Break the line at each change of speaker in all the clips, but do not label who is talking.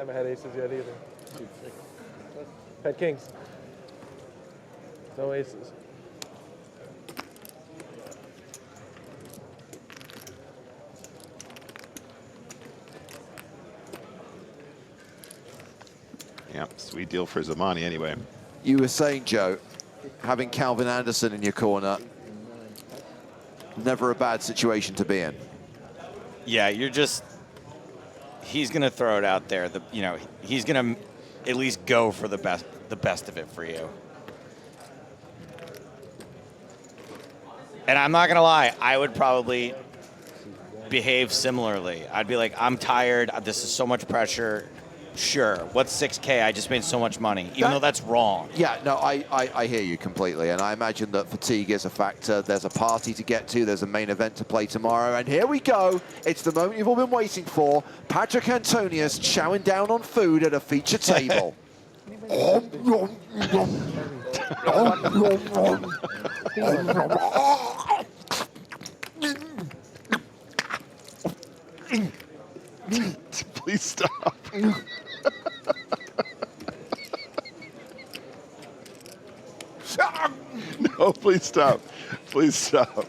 haven't had aces yet either. Had kings. No aces.
Yep, sweet deal for Zamani anyway.
You were saying, Joe, having Calvin Anderson in your corner, never a bad situation to be in.
Yeah, you're just, he's going to throw it out there. He's going to at least go for the best of it for you. And I'm not going to lie, I would probably behave similarly. I'd be like, I'm tired. This is so much pressure. Sure. What's 6K? I just made so much money, even though that's wrong.
Yeah, no, I hear you completely. And I imagine that fatigue is a factor. There's a party to get to. There's a main event to play tomorrow. And here we go. It's the moment you've all been waiting for. Patrick Antonius chowing down on food at a feature table.
Please stop. No, please stop. Please stop.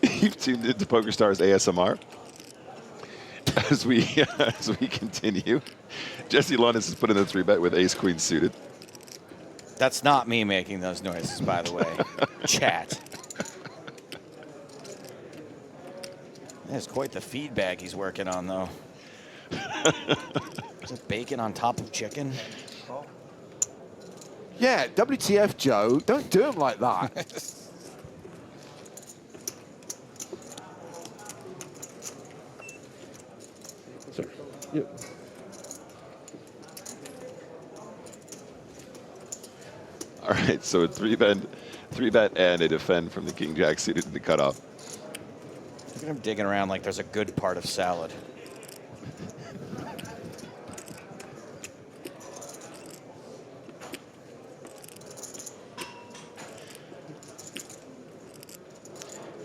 You've tuned into PokerStars ASMR. As we continue, Jesse Lonis has put in the 3-bet with ace-queen suited.
That's not me making those noises, by the way. Chat. That's quite the feedback he's working on, though. Is it bacon on top of chicken?
Yeah, WTF, Joe. Don't do him like that.
Sorry. Yep.
All right, so a 3-bet and a defend from the king jack suited in the cutoff.
Look at him digging around like there's a good part of salad.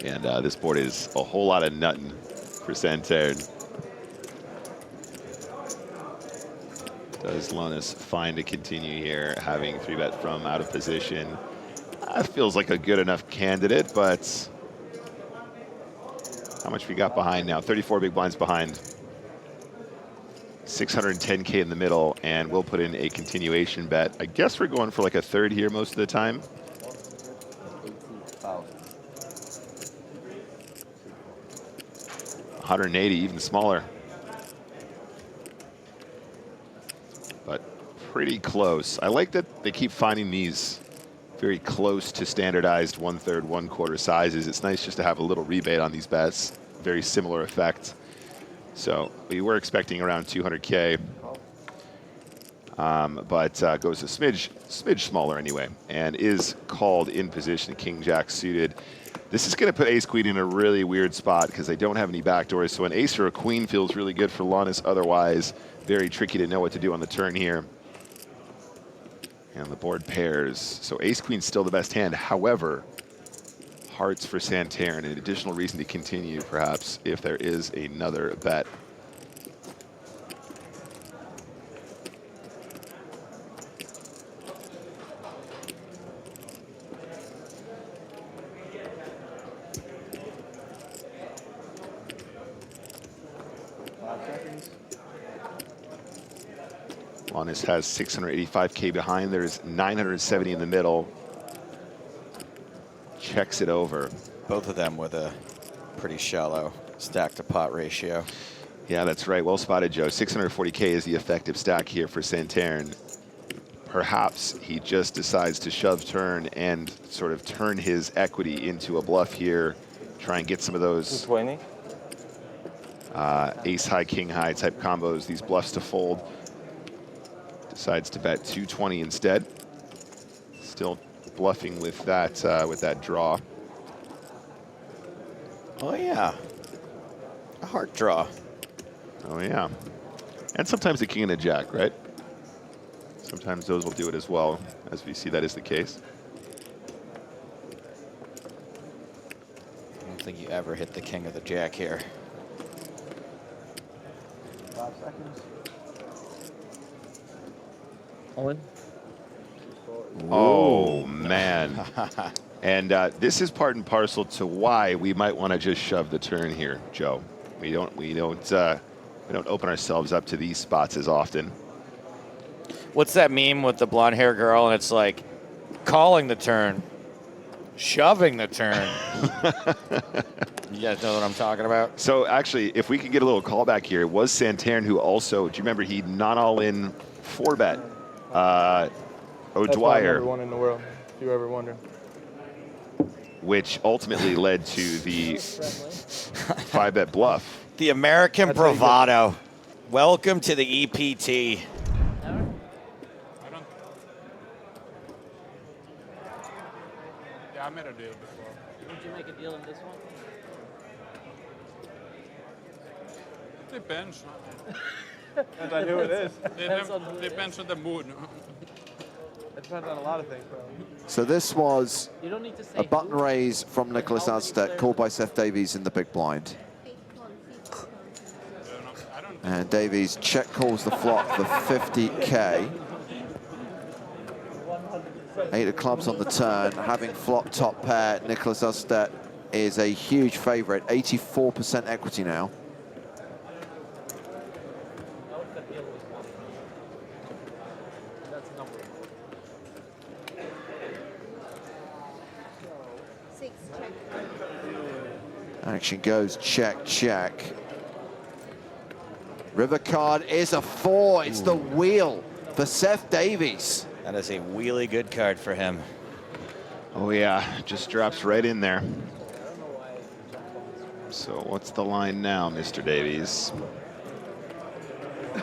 And this board is a whole lot of nutting for Santerre. Does Lonis find a continue here, having 3-bet from out of position? Feels like a good enough candidate, but how much we got behind now? 34 big blinds behind. 610K in the middle, and we'll put in a continuation bet. I guess we're going for like a third here most of the time. 180, even smaller. But pretty close. I like that they keep finding these very close to standardized 1/3, 1/4 sizes. It's nice just to have a little rebate on these bets. Very similar effect. So we were expecting around 200K, but goes a smidge smaller anyway, and is called in position, king jack suited. This is going to put ace-queen in a really weird spot because they don't have any backdoors. So an ace or a queen feels really good for Lonis. Otherwise, very tricky to know what to do on the turn here. And the board pairs. So ace-queen's still the best hand. However, hearts for Santerre, and an additional reason to continue, perhaps, if there is another bet. Lonis has 685K behind. There's 970 in the middle. Checks it over.
Both of them with a pretty shallow stack to pot ratio.
Yeah, that's right. Well spotted, Joe. 640K is the effective stack here for Santerre. Perhaps he just decides to shove turn and sort of turn his equity into a bluff here. Try and get some of those
20.
Ace high, king high type combos, these bluffs to fold. Decides to bet 220 instead. Still bluffing with that draw.
Oh yeah, a heart draw.
Oh yeah, and sometimes a king and a jack, right? Sometimes those will do it as well, as we see that is the case.
I don't think you ever hit the king of the jack here.
seconds. All in.
Oh, man. And this is part and parcel to why we might want to just shove the turn here, Joe. We don't open ourselves up to these spots as often.
What's that meme with the blonde hair girl? And it's like calling the turn, shoving the turn. You guys know what I'm talking about?
So actually, if we could get a little callback here, it was Santarn who also, do you remember he not all in 4-bet
That's why I'm
O'Dwyer,
number 1 in the world, if you ever wonder.
which ultimately led to the 5-bet bluff.
The American
That's how you
bravado. Welcome to the EPT.
Yeah, I made a deal before.
Did you make a deal in this one?
Depends.
Depends on who it is.
Depends on the mood.
It depends on a lot of things, bro.
So this was
You don't need to say
a button
who.
raise from Nicholas Aztet, called by Seth Davies in the big blind.
I don't.
And Davies check calls the flop for 50K. 8 of clubs on the turn, having flop top pair. Nicholas Aztet is a huge favorite, 84% equity now.
That's number
6 check.
Action goes check, check. River card is a 4. It's the wheel for Seth Davies.
That is a really good card for him.
Oh yeah, just drops right in there. So what's the line now, Mr. Davies?
I'm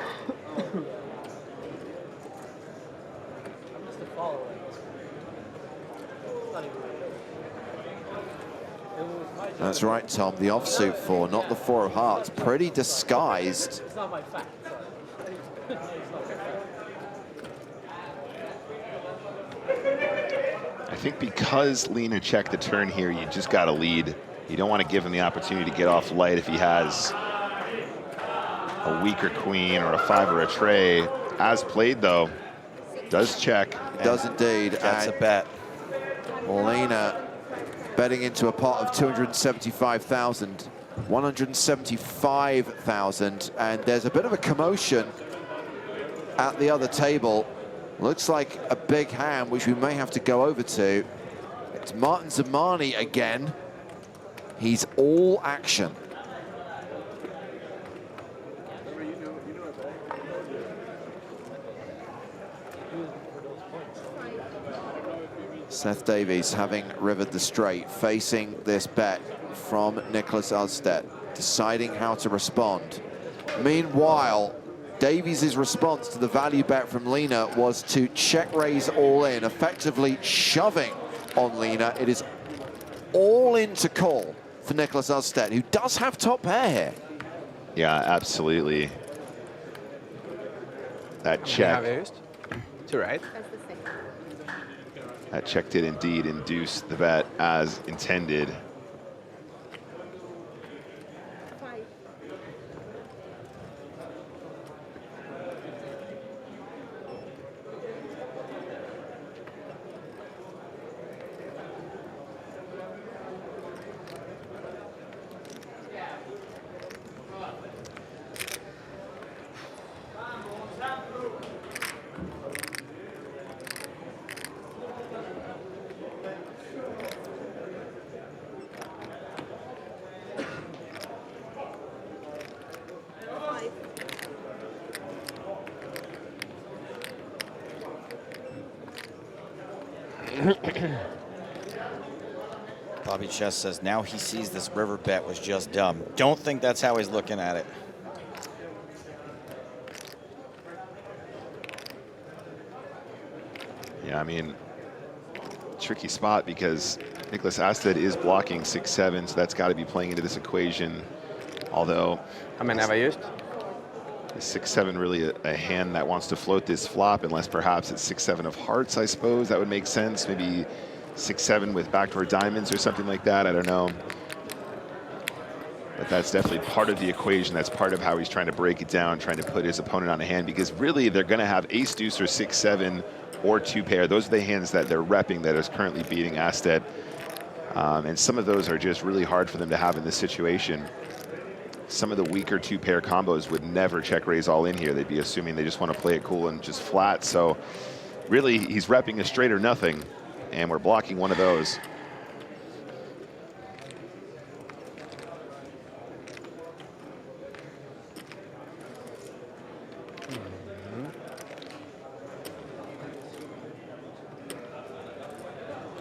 just a follower. It's not even my job.
That's right, Tom. The offsuit 4, not the 4 of hearts. Pretty disguised.
It's not my fact. Sorry. It's not my fact.
I think because Lena checked the turn here, you just got to lead. You don't want to give him the opportunity to get off light if he has a weaker queen or a 5 or a tray. As played, though, does check.
It does indeed.
That's a
And
bet.
Lena betting into a pot of 275,000, 175,000, and there's a bit of a commotion at the other table. Looks like a big hand, which we may have to go over to. It's Martin Zamani again. He's all action. Seth Davies having rivered the straight, facing this bet from Nicholas Aztet, deciding how to respond. Meanwhile, Davies' response to the value bet from Lena was to check raise all in, effectively shoving on Lena. It is all in to call for Nicholas Aztet, who does have top pair here.
Yeah, absolutely. That check.
To right.
That's the second.
That check did indeed induce the bet as intended.
5.
Bobby Chess says now he sees this river bet was just dumb. Don't think that's how he's looking at it.
Yeah, I mean, tricky spot because Nicholas Aztet is blocking 6-7, so that's got to be playing into this equation. Although,
How many have I used?
is 6-7 really a hand that wants to float this flop, unless perhaps it's 6-7 of hearts, I suppose. That would make sense. Maybe 6-7 with backdoor diamonds or something like that. I don't know. But that's definitely part of the equation. That's part of how he's trying to break it down, trying to put his opponent on a hand, because really they're going to have ace deuce or 6-7 or 2-pair. Those are the hands that they're repping that is currently beating Astet. And some of those are just really hard for them to have in this situation. Some of the weaker 2-pair combos would never check raise all in here. They'd be assuming they just want to play it cool and just flat. So really he's repping a straight or nothing, and we're blocking one of those.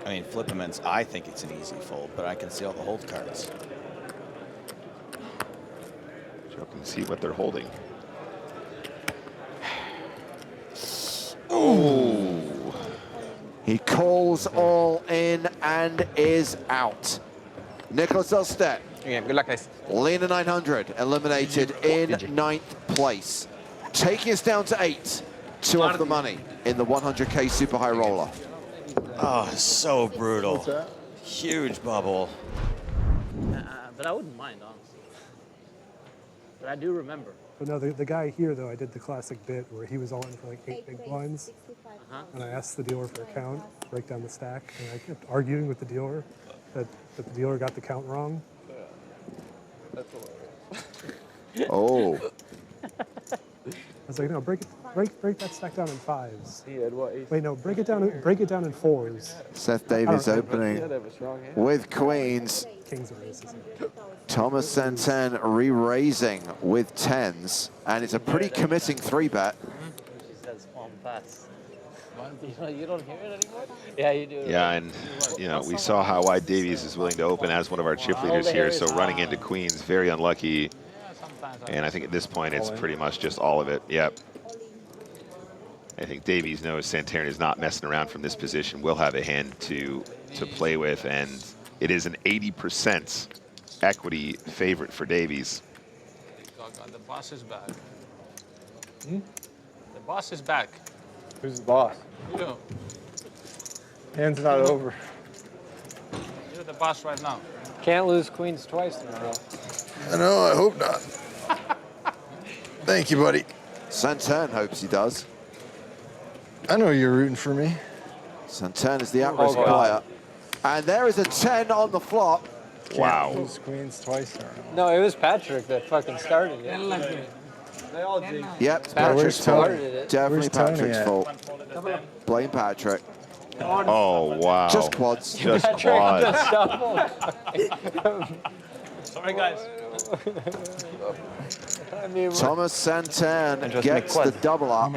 I mean, Flippermans, I think it's an easy fold, but I can see all the hold cards.
Joe can see what they're holding.
Ooh. He calls all in and is out. Nicholas Elstedt.
Yeah, good luck, guys.
Lena 900 eliminated in ninth place. Taking us down to 8. 2 off the money in the 100K super high roller.
Oh, so brutal. Huge bubble.
But I wouldn't mind, honestly. But I do remember.
But no, the guy here, though, I did the classic bit where he was all in for like 8 big blinds. And I asked the dealer for a count, break down the stack, and I kept arguing with the dealer that the dealer got the count wrong.
That's hilarious.
Oh.
I was like, no, break that stack down in 5s.
He had what?
Wait, no, break it down in 4s.
Seth Davies
He
opening
had to have a strong hand.
with queens.
Kings or aces.
Thomas Santan re-raising with 10s. And it's a pretty committing 3-bet.
She says on pass. You don't hear it anymore? Yeah, you do.
Yeah, and you know, we saw how wide Davies is willing to open as one of our chip leaders here, so running into queens, very unlucky. And I think at this point, it's pretty much just all of it. Yep. I think Davies knows Santarn is not messing around from this position. Will have a hand to play with, and it is an 80% equity favorite for Davies.
The boss is back. The boss is back.
Who's the boss?
You.
Hand's not over.
You're the boss right now.
Can't lose queens twice in a row.
I know, I hope not. Thank you, buddy.
Santan hopes he does.
I know you're rooting for me.
Santan is the at-risk player. And there is a 10 on the flop.
Wow.
Lose queens twice in a row.
No, it was Patrick that fucking started it.
They all jinx.
Yep, it's
Patrick
Patrick's fault.
started it.
Definitely
Where's Tony
Patrick's
at?
fault. Blame Patrick.
Oh, wow.
Just quads.
Just
Patrick
quads.
double.
Sorry, guys.
I mean,
Thomas Santan gets the double up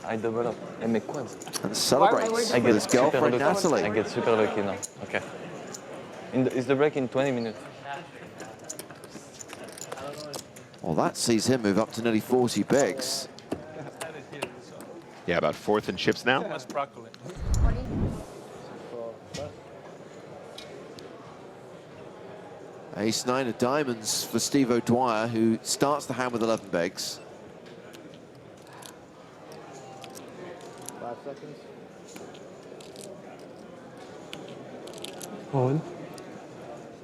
I double up and make quads.
and celebrates
I
with
get
his girlfriend
super lucky. I
Natalie.
get super lucky now. Okay. Is the break in 20 minutes?
Well, that sees him move up to nearly 40 bigs.
Yeah, about 4th in chips now.
That's broccoli.
Ace-9 of diamonds for Steve O'Dwyer, who starts the hand with 11 bigs.
5 seconds.
All in.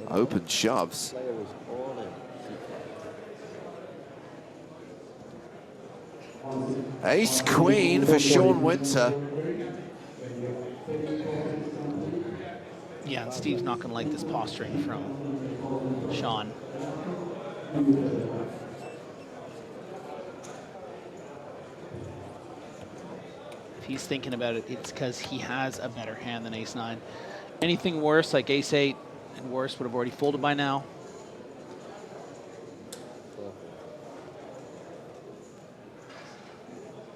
Open shoves.
Player was all in.
Ace-Queen for Sean Winter.
Yeah, and Steve's not going to like this posturing from Sean. If he's thinking about it, it's because he has a better hand than ace-9. Anything worse, like ace-8 and worse, would have already folded by now.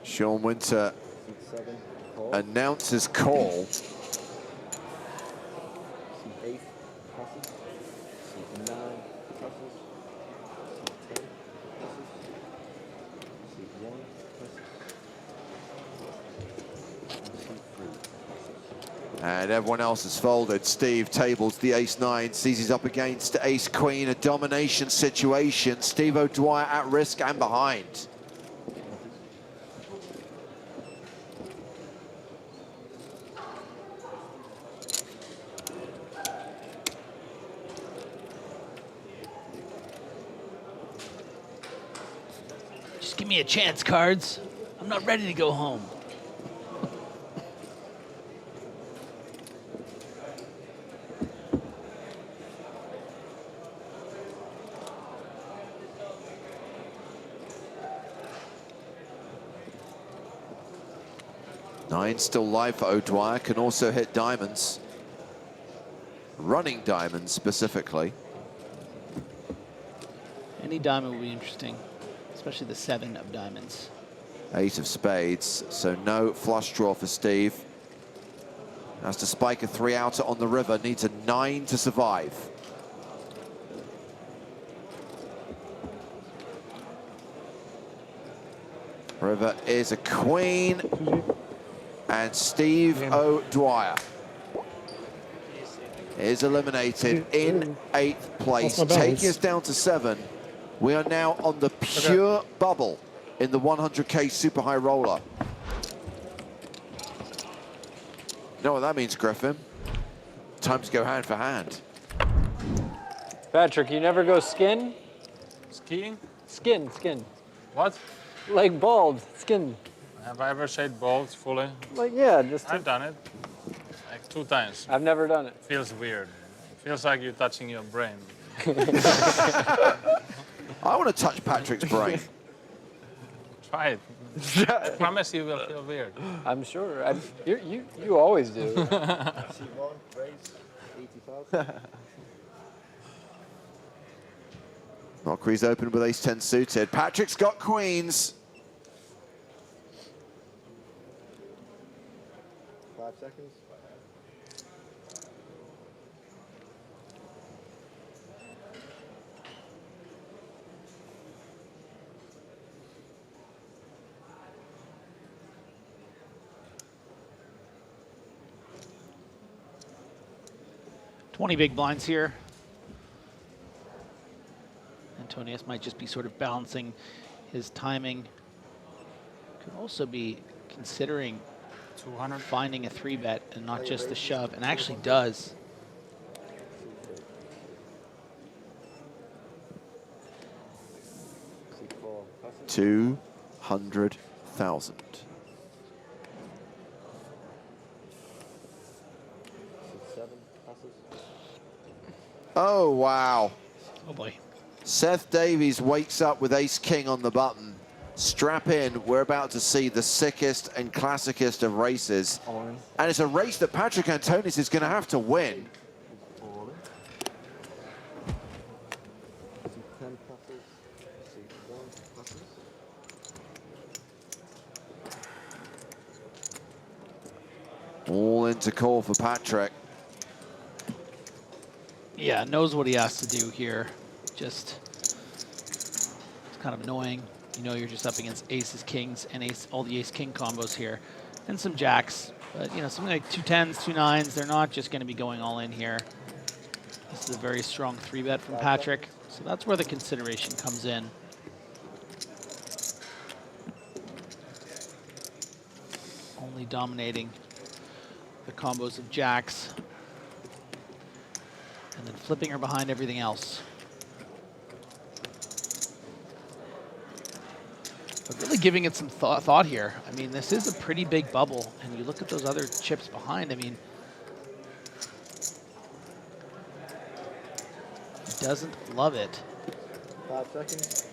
Sean Winter announces call.
C8 crosses. C9 crosses. C10 crosses. C1 crosses. C3.
And everyone else has folded. Steve tables the ace-9, sees he's up against ace-queen, a domination situation. Steve O'Dwyer at risk and behind.
Give me a chance, cards. I'm not ready to go home.
Nine still live for O'Dwyer, can also hit diamonds. Running diamonds specifically.
Any diamond will be interesting, especially the 7 of diamonds.
Eight of spades, so no flush draw for Steve. Has to spike a 3-outer on the river, needs a 9 to survive. River is a queen, and Steve O'Dwyer is eliminated in 8th place, taking us down to 7. We are now on the pure bubble in the 100K super high roller. You know what that means, Griffin? Time to go hand for hand.
Patrick, you never go skin?
Skiing?
Skin.
What?
Like bald, skin.
Have I ever said bald fully?
Like, yeah, just...
I've done it. Like 2 times.
I've never done it.
Feels weird. Feels like you're touching your brain.
I want to touch Patrick's brain.
Try it. I promise you will feel weird.
I'm sure. You always do.
Mockery's open with ace-10 suited. Patrick's got queens.
5 seconds.
$20 big blinds here. Antonius might just be sort of balancing his timing. Could also be considering
200.
finding a 3-bet and not just the shove, and actually does.
$200,000. Oh, wow.
Oh, boy.
Seth Davies wakes up with ace-king on the button. Strap in, we're about to see the sickest and classicest of races. And it's a race that Patrick Antonius is going to have to win. All into call for Patrick.
Yeah, knows what he has to do here. Just, it's kind of annoying. You know you're just up against aces, kings, and all the ace-king combos here. And some jacks. But, you know, something like 2 10s, 2 9s, they're not just going to be going all in here. This is a very strong 3-bet from Patrick. So that's where the consideration comes in. Only dominating the combos of jacks. And then flipping her behind everything else. But really giving it some thought here. I mean, this is a pretty big bubble, and you look at those other chips behind, I mean, he doesn't love it.
5 seconds.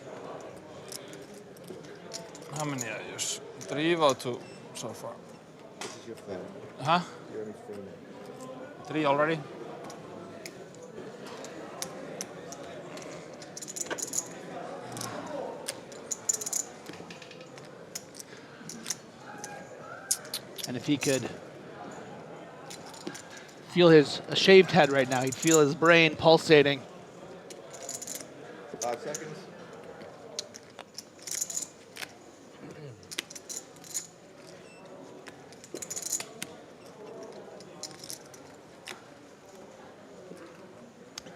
How many are yours? 3 or 2 so far?
This is your phone.
Huh?
You're only 3 now.
3 already?
And if he could feel a shaved head right now, he'd feel his brain pulsating.
5 seconds.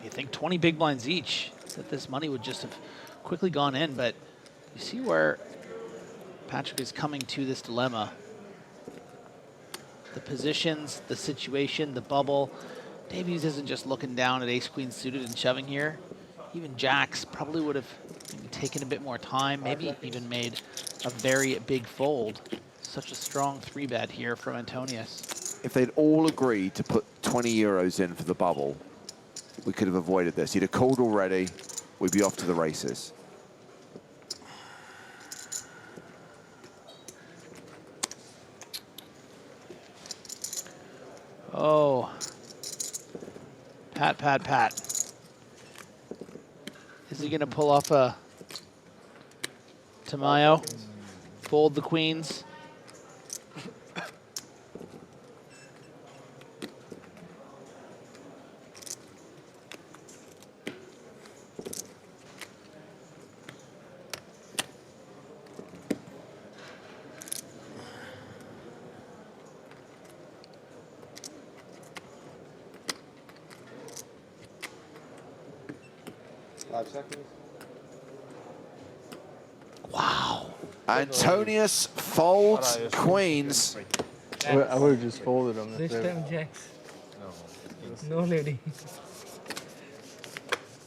You think 20 big blinds each, that this money would just have quickly gone in, but you see where Patrick is coming to this dilemma. The positions, the situation, the bubble. Davies isn't just looking down at ace-queen suited and shoving here. Even jacks probably would have maybe taken a bit more time, maybe even made a very big fold. Such a strong 3-bet here from Antonius.
If they'd all agreed to put 20 euros in for the bubble, we could have avoided this. He'd have called already. We'd be off to the races.
Oh. Pat. Is he going to pull off a Tamayo? Fold the queens?
Wow. Antonius folds queens.
I would have just folded them.
This time jacks. No lady.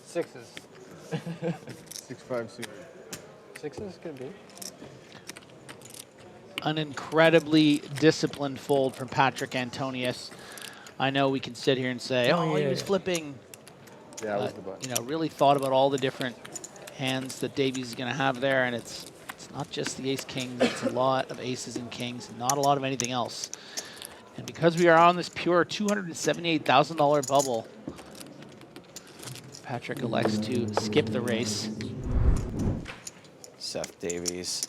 Sixes. 6-5 suited. Sixes could be.
An incredibly disciplined fold from Patrick Antonius. I know we can sit here and say, oh, he was flipping.
Yeah, that was the button.
You know, really thought about all the different hands that Davies is going to have there, and it's not just the ace-king, it's a lot of aces and kings, and not a lot of anything else. And because we are on this pure $278,000 bubble, Patrick elects to skip the race.
Seth Davies,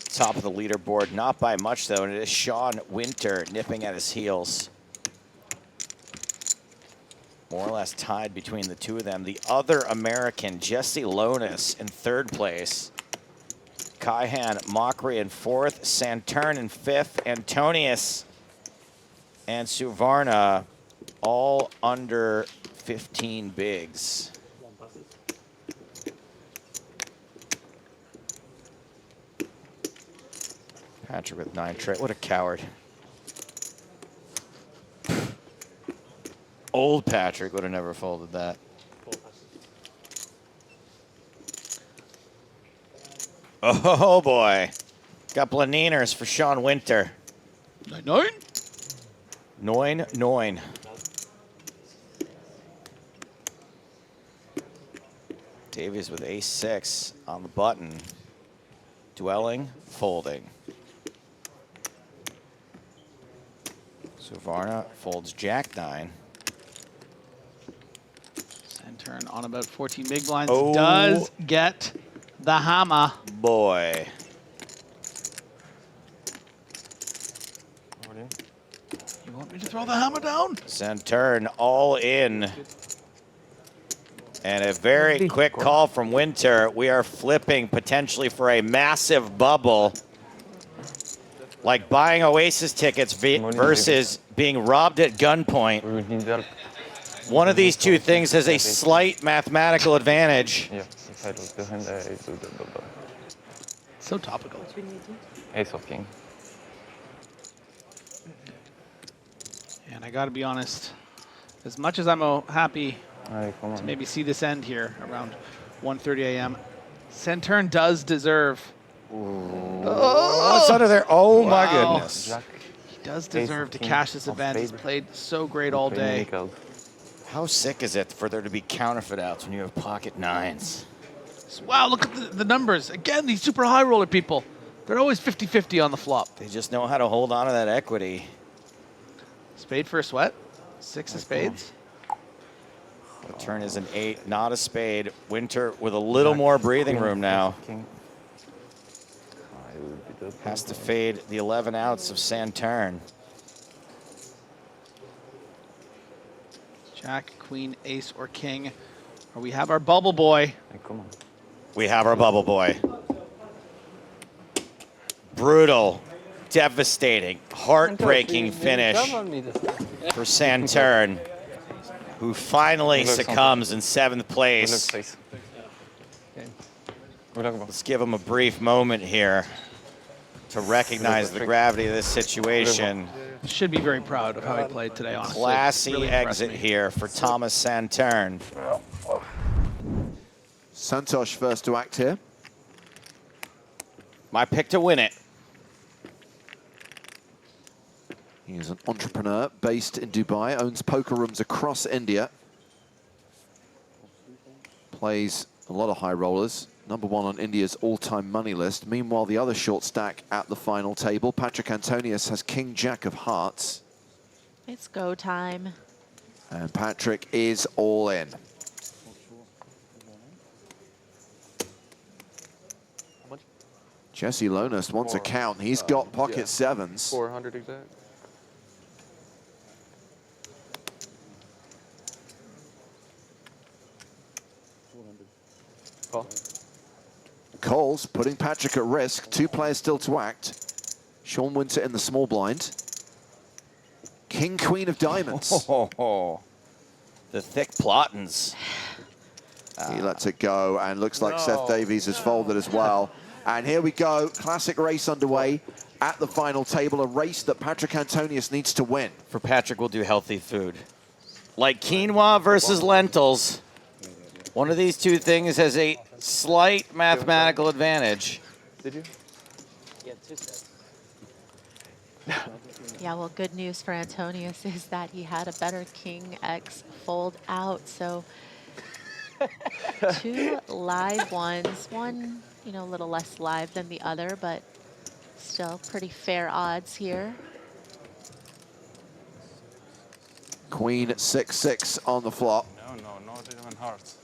top of the leaderboard, not by much though, and it is Sean Winter nipping at his heels. More or less tied between the two of them. The other American, Jesse Lonis, in third place. Kaihan Mockery in fourth. Santurn in fifth. Antonius and Suvarna all under 15 bigs. Patrick with 9 trade. What a coward. Old Patrick would have never folded that. Oh boy. Couple of neeners for Sean Winter.
9.
9. Davies with ace-6 on the button. Dwelling, folding. Suvarna folds jack-9.
Turn on about 14 big blinds.
Oh.
Does get the hammer.
Boy.
You want me to throw the hammer down?
Santurn all in. And a very quick call from Winter. We are flipping potentially for a massive bubble. Like buying Oasis tickets versus being robbed at gunpoint. One of these two things has a slight mathematical advantage.
So topical. Ace of king.
And I got to be honest, as much as I'm happy to maybe see this end here around 1:30 a.m., Santurn does deserve.
Oh, it's under there. Oh my goodness.
He does deserve to cash this event. He's played so great all day.
How sick is it for there to be counterfeit outs when you have pocket 9s?
Wow, look at the numbers. Again, these super high roller people. They're always 50-50 on the flop.
They just know how to hold on to that equity.
Spade for a sweat. 6 of spades.
The turn is an 8, not a spade. Winter with a little more breathing room now. Has to fade the 11 outs of Santurn.
Jack, queen, ace, or king. Or we have our bubble boy.
We have our bubble boy. Brutal, devastating, heartbreaking finish for Santurn, who finally succumbs in 7th place. Let's give him a brief moment here to recognize the gravity of this situation.
Should be very proud of how he played today, honestly.
Classy
really
exit here for Thomas Santurn.
Santosh first to act here.
My pick to win it.
He is an entrepreneur based in Dubai, owns poker rooms across India. Plays a lot of high rollers. #1 on India's all-time money list. Meanwhile, the other short stack at the final table, Patrick Antonius, has King Jack of hearts.
It's go time.
And Patrick is all in. Jesse Lonis wants a count. He's got pocket sevens.
400 exact. Call.
Calls, putting Patrick at risk. 2 players still to act. Sean Winter in the small blind. King, Queen of diamonds.
The thick plottins.
He lets it go, and looks like Seth Davies has folded as well. And here we go, classic race underway at the final table, a race that Patrick Antonius needs to win.
For Patrick, we'll do healthy food. Like quinoa versus lentils. One of these two things has a slight mathematical advantage.
Did you?
Yeah, 2 sets.
Yeah, well, good news for Antonius is that he had a better King X fold out. So 2 live ones, one, you know, a little less live than the other, but still pretty fair odds here.
Queen 6-6 on the flop.
No, not even hearts.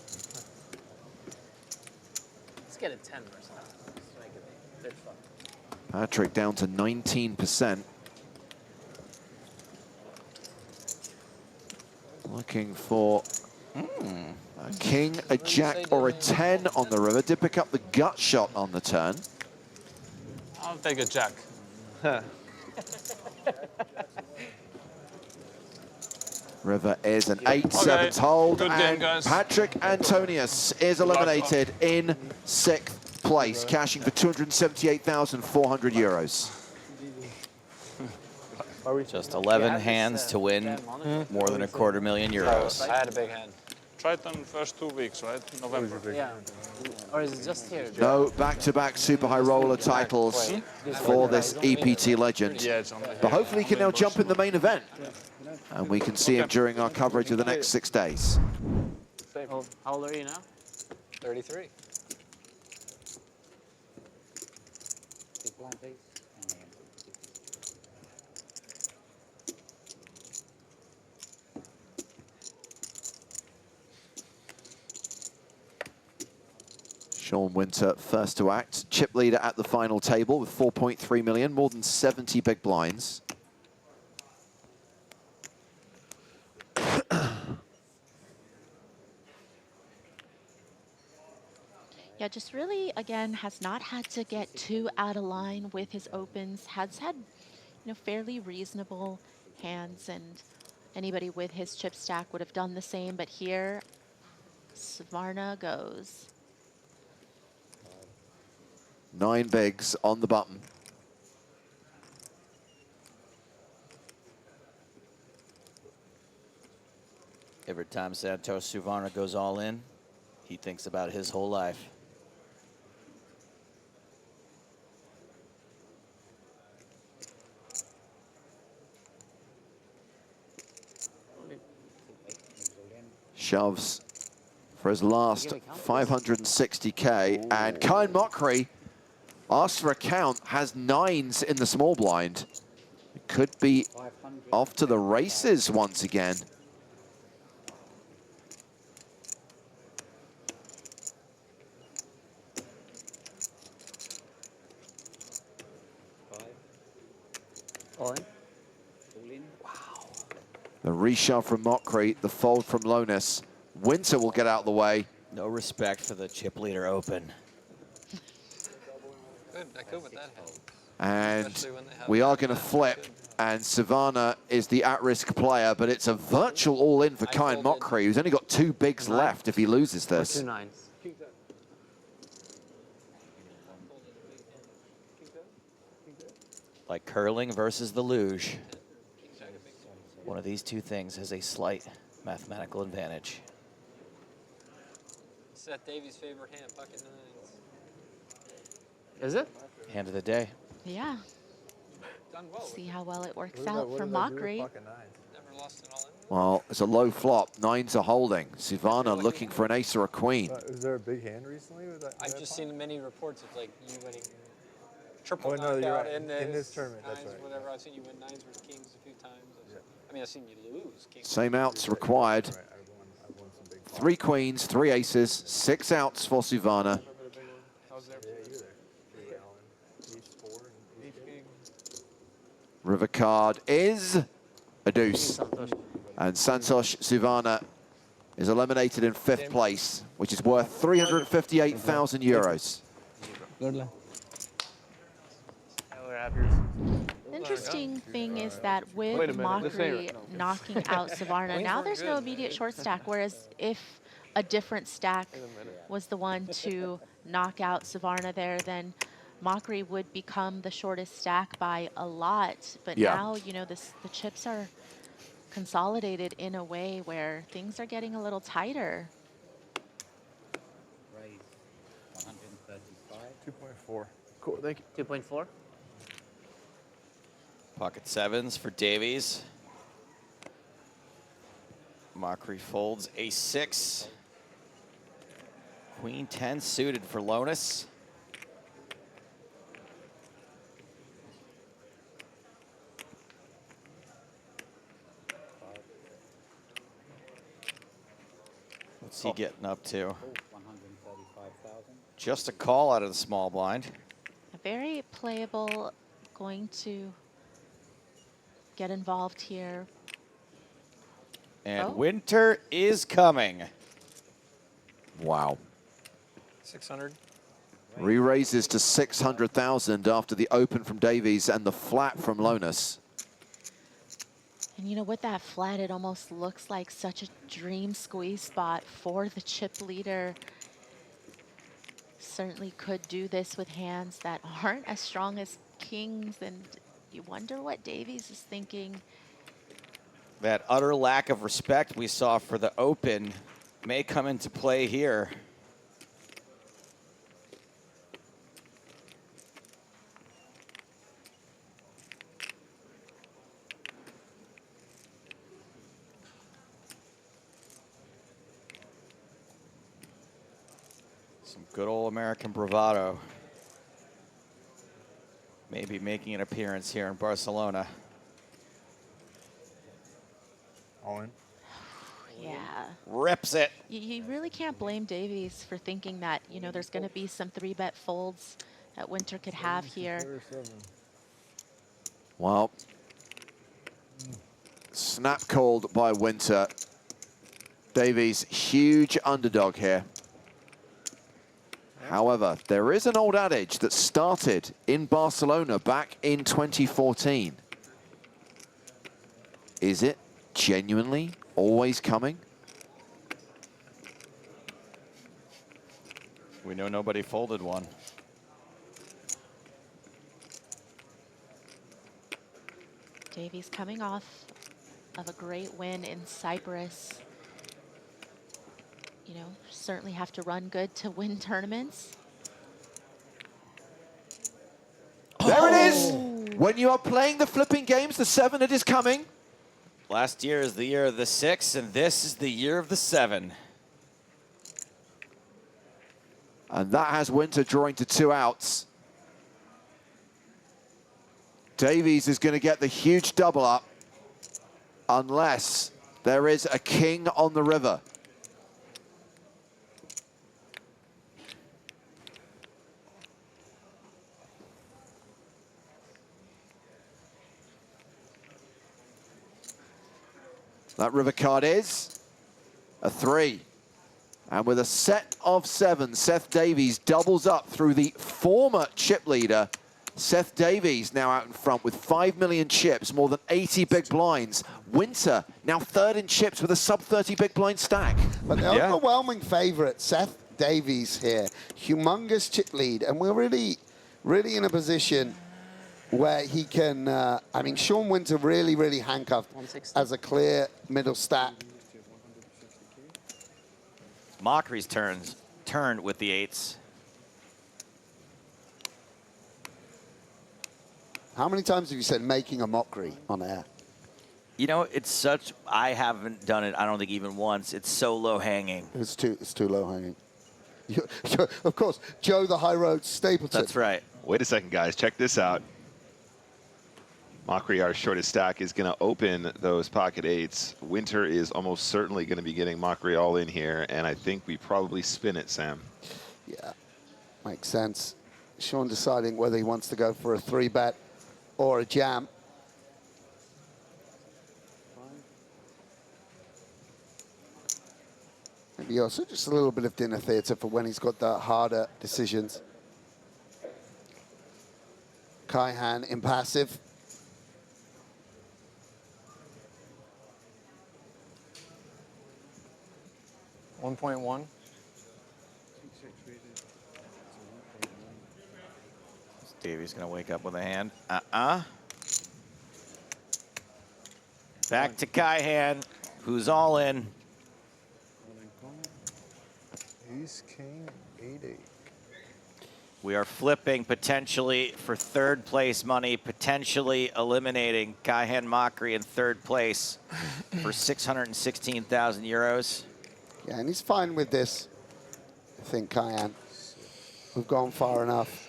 Let's get a 10 or something. Let's make it 35.
Patrick down to 19%. Looking for a king, a jack, or a 10 on the river. Did pick up the gut shot on the turn.
I'll take a jack.
River is an 8-7 hold,
Good game,
and
guys.
Patrick Antonius is eliminated in 6th place, cashing for 278,400 euros.
Just 11 hands to win more than €250,000.
I had a big hand.
Tried them first 2 weeks, right? November.
Yeah. Or is it just here?
No back-to-back super high roller titles for this EPT legend.
Yeah, it's on the
But hopefully he can now jump in the main event. And we can see him during our coverage of the next 6 days.
Oh, how old are you now? 33.
Sean Winter first to act. Chip leader at the final table with 4.3 million, more than 70 big blinds.
Yeah, just really, again, has not had to get too out of line with his opens. Has had, you know, fairly reasonable hands, and anybody with his chip stack would have done the same. But here, Savarna goes.
9 bigs on the button.
Every time Santosh Suvarna goes all in, he thinks about his whole life.
Shoves for his last 560K, and Kind Mockery asks for a count, has 9s in the small blind. It could be off to the races once again.
All in?
The reshove from Mockery, the fold from Lonis. Winter will get out of the way.
No respect for the chip leader open.
Good, I could with that hand.
And we are going to flip, and Savannah is the at-risk player, but it's a virtual all-in for Kind Mockery, who's only got 2 bigs left if he loses this.
2 9s.
Like curling versus the luge. One of these two things has a slight mathematical advantage.
Seth Davies' favorite hand, pocket nines.
Is it?
Hand of the day.
Yeah.
Done well.
See how well it works
What did I-
out
what
for
did I do with
Mockery.
pocket nines?
Never lost an all-in.
Well, it's a low flop. Nines are holding. Sivana looking for an ace or a queen.
Is there a big hand recently with that?
I've just seen many reports of like you winning triple
Oh, no, you're
knockout
right.
in
In
this
this tournament, that's
nines,
right.
whatever. I've seen you win nines versus kings a few times. I mean, I've seen you lose kings.
Same outs required.
Right, I've won some big
3 queens, 3 aces, 6 outs for Sivana.
I was there.
Yeah, you were there. You were Allen. Ace 4 and ace king.
River card is a deuce. And Santosh Sivana is eliminated in 5th place, which is worth 358,000 euros.
Good luck.
Interesting thing is that
Wait a
with
minute,
Mockery knocking out Savannah, now there's no immediate short stack, whereas if a different stack was the one to knock out Savannah there, then Mockery would become the shortest stack by a lot. But
Yeah.
now, you know, the chips are consolidated in a way where things are getting a little tighter.
Raise 135.
2.4. Cool, thank you.
2.4.
Pocket sevens for Davies. Mockery folds ace 6. Queen 10 suited for Lonis. What's he getting up to?
135,000.
Just a call out of the small blind.
Very playable, going to get involved here.
And
Oh.
winter is coming.
Wow.
600.
Re-raises to 600,000 after the open from Davies and the flat from Lonis.
And you know, with that flat, it almost looks like such a dream squeeze spot for the chip leader. Certainly could do this with hands that aren't as strong as kings, and you wonder what Davies is thinking.
That utter lack of respect we saw for the open may come into play here. Some good old American bravado. Maybe making an appearance here in Barcelona.
All in.
Yeah.
Rips it.
You really can't blame Davies for thinking that, you know, there's going to be some 3-bet folds that Winter could have here.
Well, snap called by Winter. Davies, huge underdog here. However, there is an old adage that started in Barcelona back in 2014. Is it genuinely always coming?
We know nobody folded one.
Davies coming off of a great win in Cyprus. You know, certainly have to run good to win tournaments.
There it is! When you are playing the flipping games, the 7, it is coming.
Last year is the year of the 6, and this is the year of the 7.
And that has Winter drawing to 2 outs. Davies is going to get the huge double up unless there is a king on the river. That river card is a 3. And with a set of 7, Seth Davies doubles up through the former chip leader. Seth Davies now out in front with 5 million chips, more than 80 big blinds. Winter now 3rd in chips with a sub-30 big blind stack.
But the overwhelming favourite, Seth Davies here. Humongous chip lead, and we're really in a position where he can, I mean, Sean Winter really handcuffed as a clear middle stack.
Mockery's turns. turn with the eights.
How many times have you said making a mockery on air?
You know, it's such, I haven't done it, I don't think even once. It's so low hanging.
It's too low hanging. Of course, Joe the High Road Stapleton.
That's right.
Wait a second, guys. Check this out. Mockery, our shortest stack, is going to open those pocket eights. Winter is almost certainly going to be getting Mockery all in here, and I think we probably spin it, Sam.
Yeah, makes sense. Sean deciding whether he wants to go for a 3-bet or a jam. Maybe also just a little bit of dinner theatre for when he's got the harder decisions. Kai-Han impassive.
$1.1.
Davies going to wake up with a hand. Back to Kai-Han, who's all in.
Ace, king, 8-8.
We are flipping potentially for third place money, potentially eliminating Kai-Han Mockery in third place for 616,000 euros.
Yeah, and he's fine with this, I think, Kai-Han. We've gone far enough.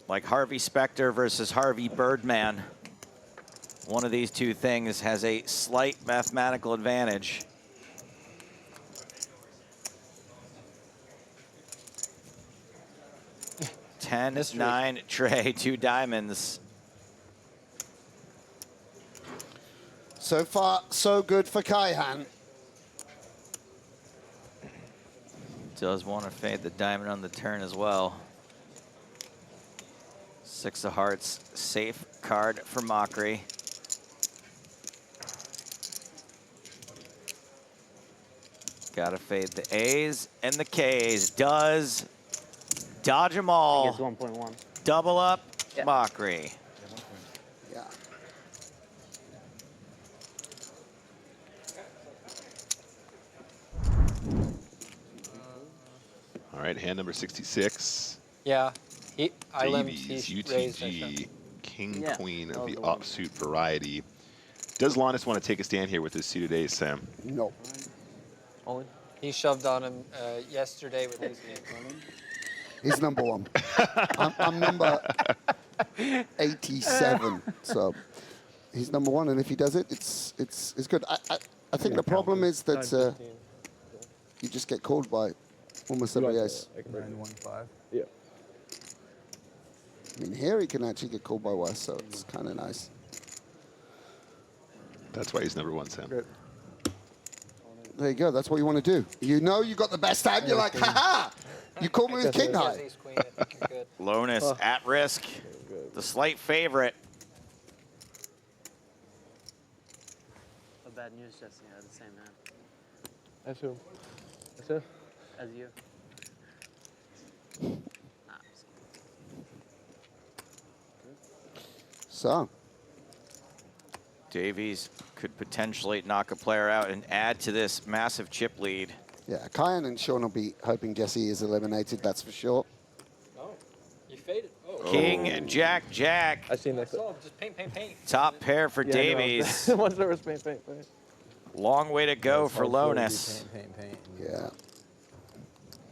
Like Harvey Specter versus Harvey Birdman. One of these two things has a slight mathematical advantage. Ten, 9, Trey, 2 diamonds.
So far, so good for Kai-Han.
Does want to fade the diamond on the turn as well. 6 of hearts, safe card for Mockery. Gotta fade the A's and the K's. Does dodge them all.
I guess 1.1.
Double up, Mockery.
Yeah.
All right, hand number 66.
Yeah. I limped.
Davies,
He raised.
UTG, King,
Yeah,
Queen
that
of
was
the
the one.
offsuit variety. Does Lonis want to take a stand here with his suited ace, Sam?
No.
All in. He shoved on him yesterday with his
He's number 1. I'm number 87, so he's number 1, and if he does it, it's good. I think the problem is that you just get called by almost every ace.
9-1-5.
Yeah.
I mean, here he can actually get called by worse, so it's kind of nice.
That's why he's number 1, Sam.
Good.
There you go. That's what you want to do. You know you got the best hand. You're like, ha-ha! You called me with king high.
Ace, queen, I think you're good.
Lonis at risk. The slight favorite.
Oh, bad news, Jesse. I had the same man
That's who? That's who?
as you. Nah, I'm just kidding.
So,
Davies could potentially knock a player out and add to this massive chip lead.
yeah, Kyan and Sean will be hoping Jesse is eliminated, that's for sure.
Oh, you faded. Oh.
King, Jack, Jack.
I seen that.
So just paint.
Top pair for
Davies.
Davies.
Once there was paint.
Long way to go for Lonis.
Paint.
Yeah.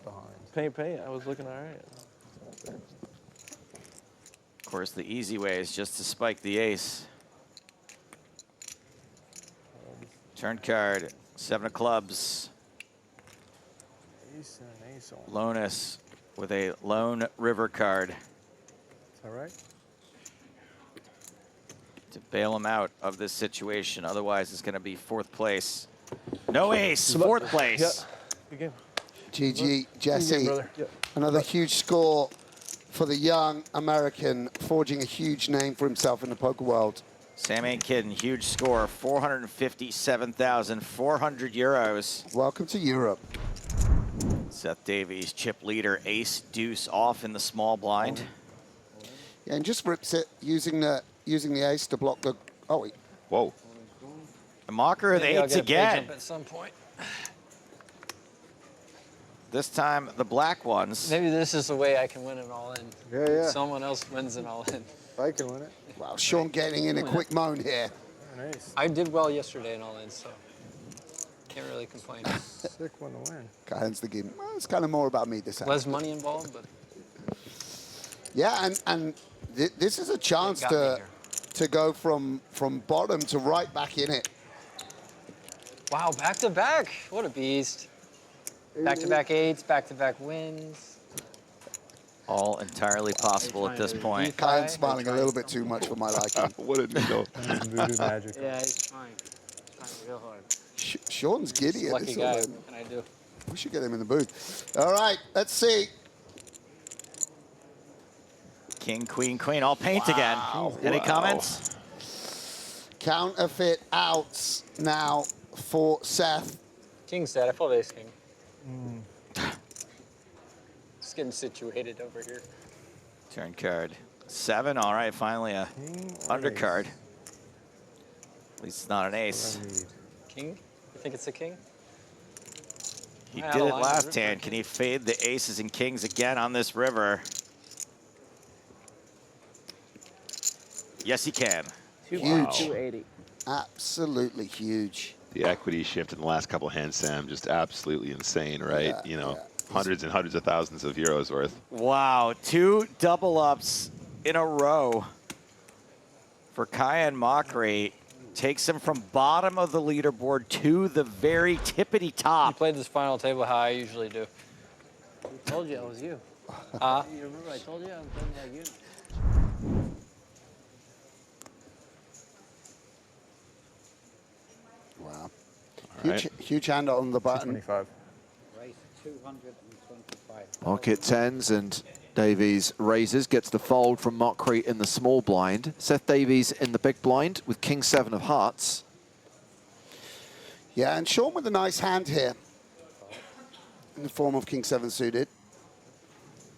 Behind.
Paint. I was looking all right.
Of course, the easy way is just to spike the ace. Turn card, 7 of clubs.
Ace and an ace on.
Lonis with a lone river card
Is that right?
to bail him out of this situation. Otherwise, it's going to be 4th place. No ace, 4th place.
Yeah. Good game.
GG, Jesse.
brother. Yeah.
Another huge score for the young American, forging a huge name for himself in the poker world.
Sam ain't kidding. Huge score, 457,400 euros.
Welcome to Europe.
Seth Davies, chip leader, ace deuce off in the small blind.
Yeah, and just rips it using the ace to block the. Oh wait.
Whoa.
A Mocker with
Maybe I'll
8
get a pay
again.
jump at some point.
This time, the black ones.
Maybe this is the way I can win an all-in.
Yeah, yeah.
Someone else wins an all-in.
I can win it.
Wow, Sean getting in a quick moan here.
Nice.
I did well yesterday in all-in, so can't really complain.
Sick one to win.
Hence the game. Well, it's kind of more about me this time.
Less money involved, but
Yeah, and this is a chance
got me
to
here.
go from bottom to right back in it.
wow, back-to-back. What a beast. Back-to-back eights, back-to-back wins.
All entirely possible at this point.
Kyle's smiling a little bit too much for my liking.
What a needle.
Voodoo magic.
Yeah, he's trying. Trying real hard.
Sean's giddy at
Lucky
this
guy.
all-in.
What can I do?
We should get him in the booth. All right, let's see.
King, queen, queen, all paint again. Any comments?
Counterfeit outs now for Seth.
King's dead. I fold ace king. Just getting situated over here.
Turn card. 7, all right, finally a undercard. At least it's not an ace.
King? You think it's a king?
He
Out
did
of
it
line
last
with river.
hand. Can he fade the aces and kings again on this river? Yes, he can.
Huge.
280.
Absolutely huge.
The equity shift in the last couple hands, Sam, just absolutely insane, right?
Yeah,
you know,
yeah.
hundreds and hundreds of thousands of euros worth.
Wow, 2 double ups in a row for Kyan Mockery. Takes him from bottom of the leaderboard to the very tippity
You
top.
played this final table how I usually do.
I told you it was you. You remember I told you I was playing like you?
Wow.
right.
Huge hand on the button.
25.
Race 225.
Pocket tens and Davies raises, gets the fold from Mockery in the small blind. Seth Davies in the big blind with king 7 of hearts.
Yeah, and Sean with a nice hand here in the form of king 7 suited.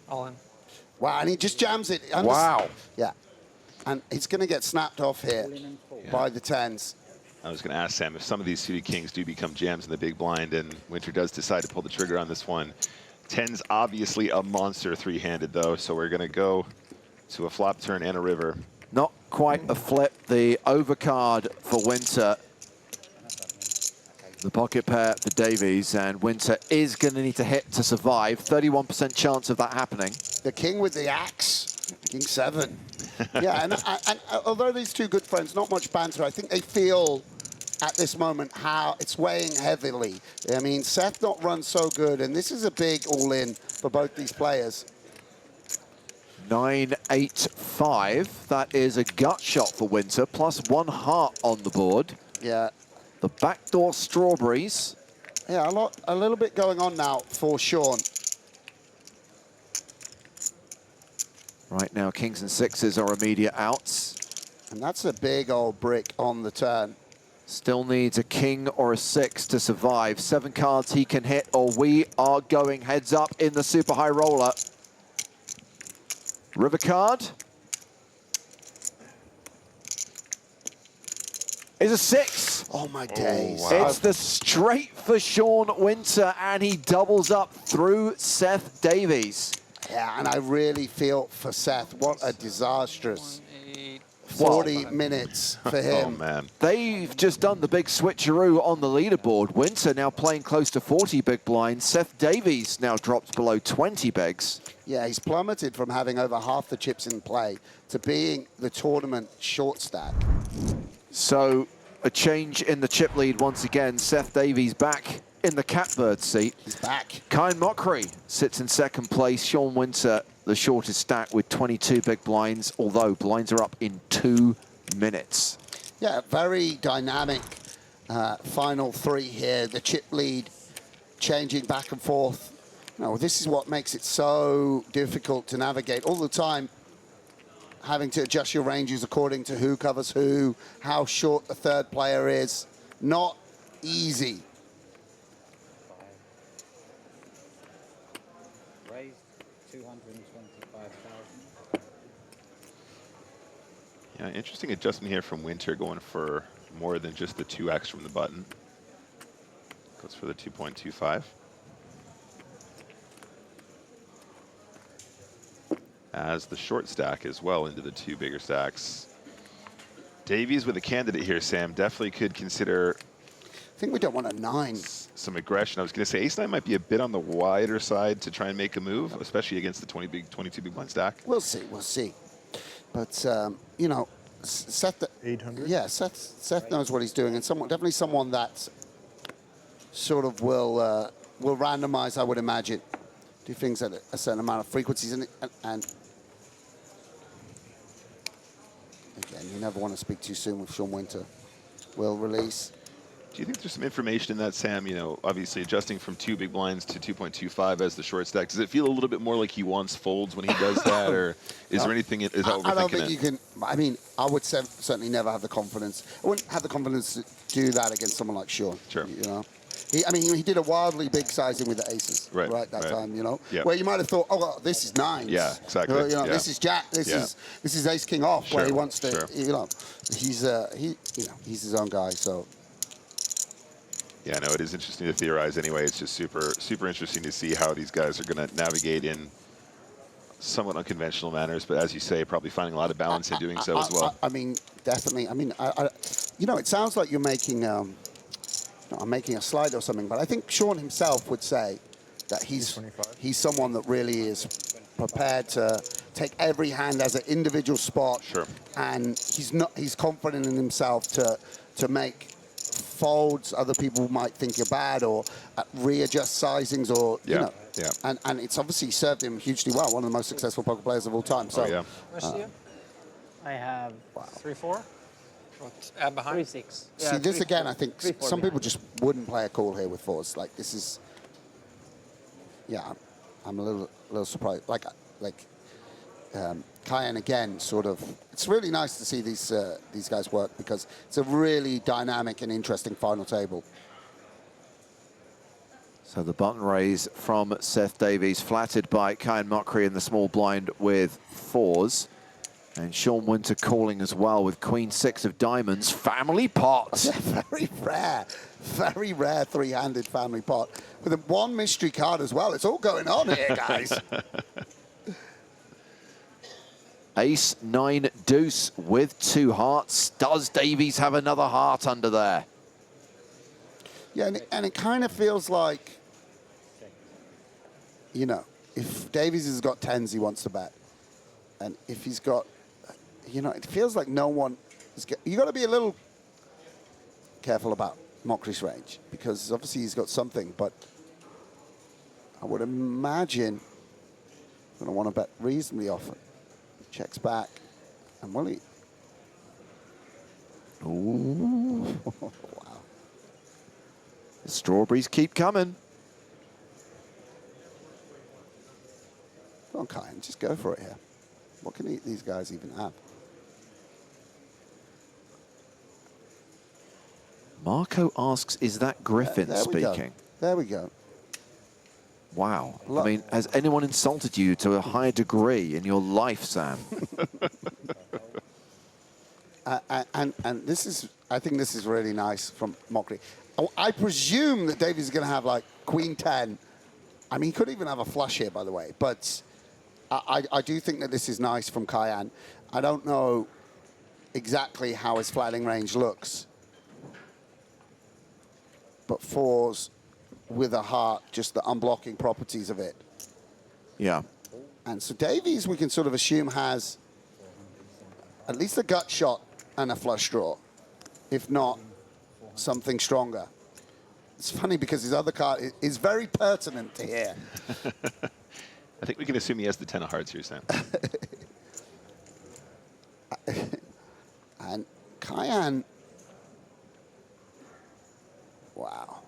All in.
Wow, and he just jams it.
Wow.
Yeah. And he's going to get snapped off here by the tens.
I was going to ask Sam if some of these suited kings do become jams in the big blind and Winter does decide to pull the trigger on this one. 10's obviously a monster three-handed though, so we're going to go to a flop turn and a river.
Not quite a flip. The overcard for Winter. The pocket pair for Davies, and Winter is going to need to hit to survive. 31% chance of that happening.
The king with the axe, king 7. Yeah, and although these two good friends, not much banter, I think they feel at this moment how it's weighing heavily. I mean, Seth not run so good, and this is a big all-in for both these players.
9-8-5. That is a gut shot for Winter, plus 1 heart on the board.
Yeah.
The backdoor strawberries.
Yeah, a little bit going on now for Sean.
Right now, kings and 6s are immediate outs.
And that's a big old brick on the turn.
Still needs a king or a 6 to survive. 7 cards he can hit, or we are going heads up in the super high roller. River card is a 6.
Oh my days.
wow.
It's the straight for Sean Winter, and he doubles up through Seth Davies.
Yeah, and I really feel for Seth. What a disastrous 40 minutes for him.
Oh man.
They've just done the big switcheroo on the leaderboard. Winter now playing close to 40 big blinds. Seth Davies now drops below 20 bigs.
Yeah, he's plummeted from having over half the chips in play to being the tournament short stack.
So a change in the chip lead once again. Seth Davies back in the catbird seat.
He's back.
Kyan Mockery sits in second place. Sean Winter, the shortest stack with 22 big blinds, although blinds are up in 2 minutes.
Yeah, very dynamic final 3 here. The chip lead changing back and forth. No, this is what makes it so difficult to navigate all the time. Having to adjust your ranges according to who covers who, how short the third player is. Not easy.
Raised 225,000.
Yeah, interesting adjustment here from Winter, going for more than just the 2x from the button. Goes for the 2.25. as the short stack as well into the 2 bigger stacks. Davies with a candidate here, Sam, definitely could consider.
I think we don't want a 9.
Some aggression. I was going to say ace-9 might be a bit on the wider side to try and make a move, especially against the 22 big blind stack.
We'll see, we'll see. But, you know, Seth...
800?
Yeah, Seth knows what he's doing, and definitely someone that sort of will randomize, I would imagine, do things at a certain amount of frequencies. And again, you never want to speak too soon with Sean Winter. Will release.
Do you think there's some information in that, Sam? You know, obviously adjusting from 2 big blinds to 2.25 as the short stack. Does it feel a little bit more like he wants folds when he does that, or is there anything? Is that overthinking
I don't think
it?
you can. I mean, I would certainly never have the confidence. I wouldn't have the confidence to do that against someone like Sean.
Sure.
You know, he did a wildly big sizing with the aces. Right. That time, you know,
Yep.
where you might have thought, oh, well, this is 9s.
Yeah, exactly.
You know,
Yeah.
this is Jack. This is Ace King off, where he wants to.
Sure.
You know, he's his own guy. So.
Yeah, no, it is interesting to theorize anyway. It's just super interesting to see how these guys are going to navigate in somewhat unconventional manners, but as you say, probably finding a lot of balance in doing so as well.
I mean, definitely. I mean, you know, it sounds like you're making, I'm making a slide or something, but I think Sean himself would say that he's someone that really is prepared to take every hand as an individual spot.
Sure.
And he's confident in himself to make folds other people might think you're bad, or readjust sizings, or you know, and it's obviously served him hugely well. One of the most successful poker players of all time. So,
I have
3-4. What's add behind?
3-6.
See, this again, I think some people just wouldn't play a call here with 4s. Like this is, yeah, I'm a little surprised. Like Cayenne again, sort of. It's really nice to see these guys work, because it's a really dynamic and interesting final table.
So the button raise from Seth Davies, flattered by Cayenne Mockery in the small blind with 4s. And Sean Winter calling as well with Queen 6 of diamonds. Family pot.
Very rare three-handed family pot. With one mystery card as well. It's all going on here, guys.
Ace 9 deuce with 2 hearts. Does Davies have another heart under there?
Yeah, and it kind of feels like, you know, if Davies has got 10s, he wants to bet. And if he's got, you know, it feels like no one is you got to be a little careful about Mockery's range, because obviously he's got something, but I would imagine he's going to want to bet reasonably often. Checks back, and will he?
Ooh. Wow. The strawberries keep coming.
Come on, Cayenne, just go for it here. What can these guys even have?
Marco asks, is that Griffin speaking?
There we go.
Wow. I mean, has anyone insulted you to a higher degree in your life, Sam?
And this is, I think this is really nice from Mockery. I presume that Davies is going to have like Queen 10. I mean, he could even have a flush here, by the way. But I do think that this is nice from Cayenne. I don't know exactly how his flatting range looks. But 4s with a heart, just the unblocking properties of it.
Yeah.
And so Davies, we can sort of assume, has at least a gut shot and a flush draw, if not something stronger. It's funny because his other card is very pertinent to here.
I think we can assume he has the 10 of hearts here, Sam.
And Cayenne, wow.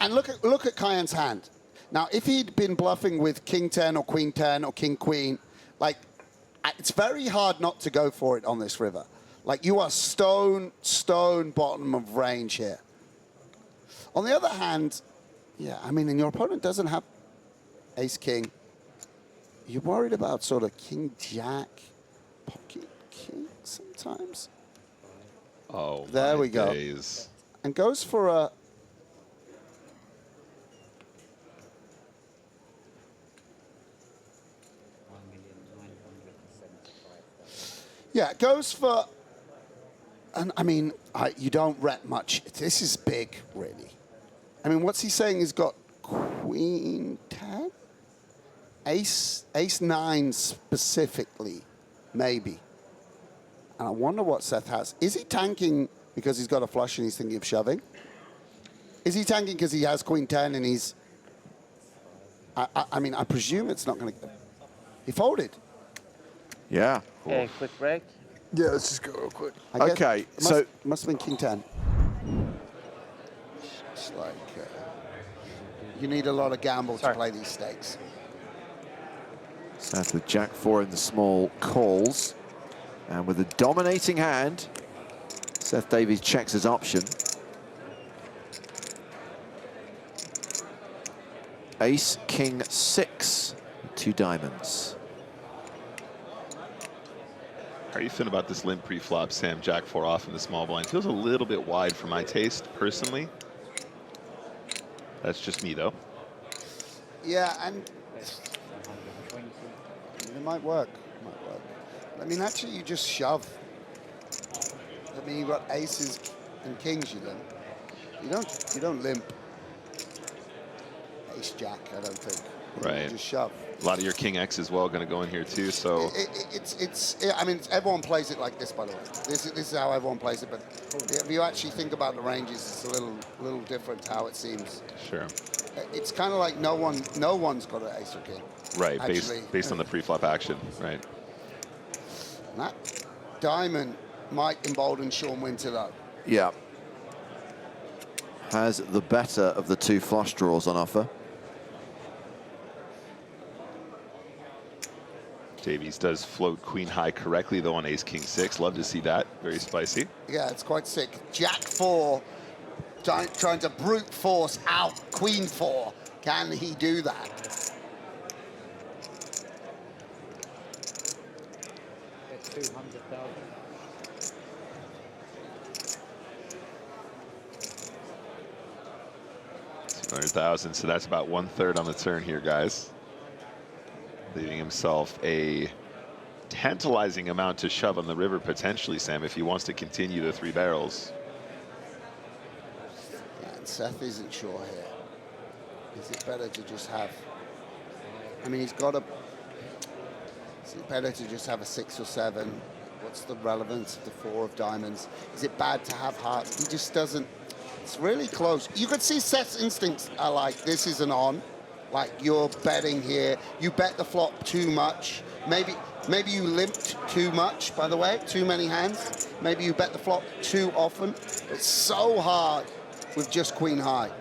And look at Cayenne's hand. Now, if he'd been bluffing with King 10 or Queen 10 or King Queen, like, it's very hard not to go for it on this river. Like, you are stone bottom of range here. On the other hand, yeah, I mean, and your opponent doesn't have Ace King. You're worried about sort of King Jack, Pocket King sometimes.
Oh,
there we go.
Days.
And goes for a. Yeah, it goes for, and I mean, you don't rep much. This is big, really. I mean, what's he saying? He's got Queen 10? Ace 9 specifically, maybe. And I wonder what Seth has. Is he tanking because he's got a flush and he's thinking of shoving? Is he tanking because he has Queen 10 and he's... I mean, I presume it's not going to... He folded.
Yeah.
Okay, quick break.
Yeah, let's just go real quick.
Okay, so...
Must have been King 10. It's like... you need a lot of gamble to play these stakes.
Seth with Jack 4 in the small calls. And with a dominating hand, Seth Davies checks his option. Ace, King 6, 2 diamonds.
How are you feeling about this limp pre-flop, Sam? Jack 4 off in the small blind. Feels a little bit wide for my taste, personally. That's just me, though.
Yeah, and it might work. I mean, actually, you just shove. I mean, you've got aces and kings. You don't limp. Ace Jack, I don't think.
Right.
You just shove.
A lot of your King X as well going to go in here too. So
I mean, everyone plays it like this, by the way. This is how everyone plays it. But if you actually think about the ranges, it's a little different how it seems.
Sure.
It's kind of like no one's got an ace or king.
Right, based on the pre-flop action, right?
That diamond might embolden Sean Winter, though.
Yeah. Has the better of the 2 flush draws on offer.
Davies does float queen high correctly, though, on ace king 6. Love to see that. Very spicy.
Yeah, it's quite sick. Jack 4, trying to brute force out queen 4. Can he do that?
200,000.
$200,000, so that's about 1/3 on the turn here, guys. Leaving himself a tantalizing amount to shove on the river, potentially, Sam, if he wants to continue the 3 barrels.
Yeah, and Seth isn't sure here. Is it better to just have... I mean, he's got a... Is it better to just have a 6 or 7? What's the relevance of the 4 of diamonds? Is it bad to have hearts? He just doesn't... It's really close. You could see Seth's instincts are like, this is an on. Like, you're betting here. You bet the flop too much. Maybe you limped too much, by the way. Too many hands. Maybe you bet the flop too often. It's so hard with just queen high.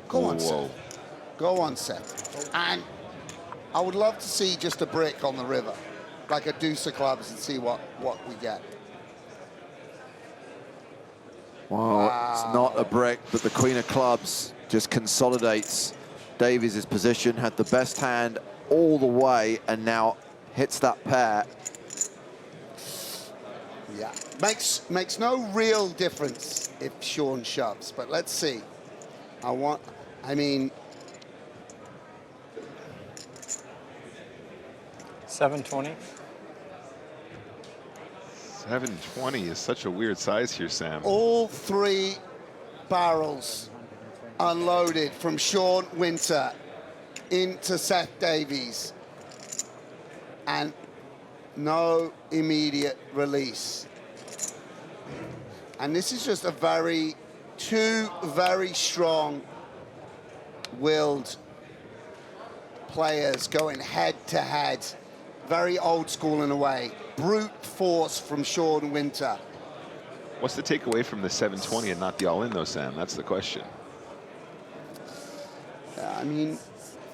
Go on, Seth. Go on, Seth. And I would love to see just a brick on the river, like a deuce of clubs, and see what we get.
Well, it's not a brick, but the queen of clubs just consolidates Davies' position, had the best hand all the way, and now hits that pair.
Yeah, makes no real difference if Sean shoves, but let's see. I mean...
720.
720 is such a weird size here, Sam.
All 3 barrels unloaded from Sean Winter into Seth Davies. And no immediate release. And this is just two very strong-willed players going head-to-head. Very old school in a way. Brute force from Sean Winter.
What's the takeaway from the 720 and not the all-in, though, Sam? That's the question.
I mean, I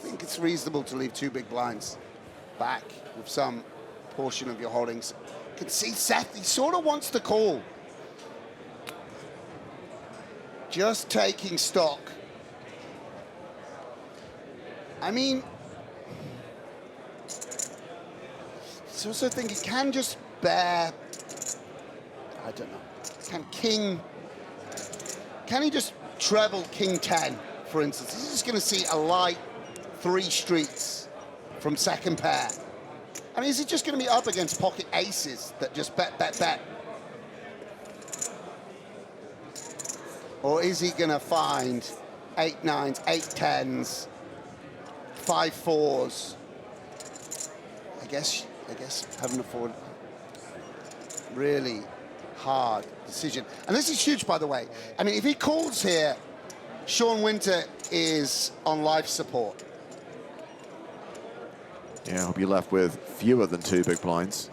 think it's reasonable to leave 2 big blinds back with some portion of your holdings. You can see Seth, he sort of wants to call. Just taking stock. I mean, I also think he can just bear, I don't know, can he just treble king 10, for instance? He's just going to see a light 3 streets from second pair. I mean, is he just going to be up against pocket aces that just bet, bet, bet? Or is he going to find 8 9s, 8 10s, 5 4s? I guess having a forward really hard decision. And this is huge, by the way. I mean, if he calls here, Sean Winter is on life support.
Yeah, he'll be left with fewer than 2 big blinds.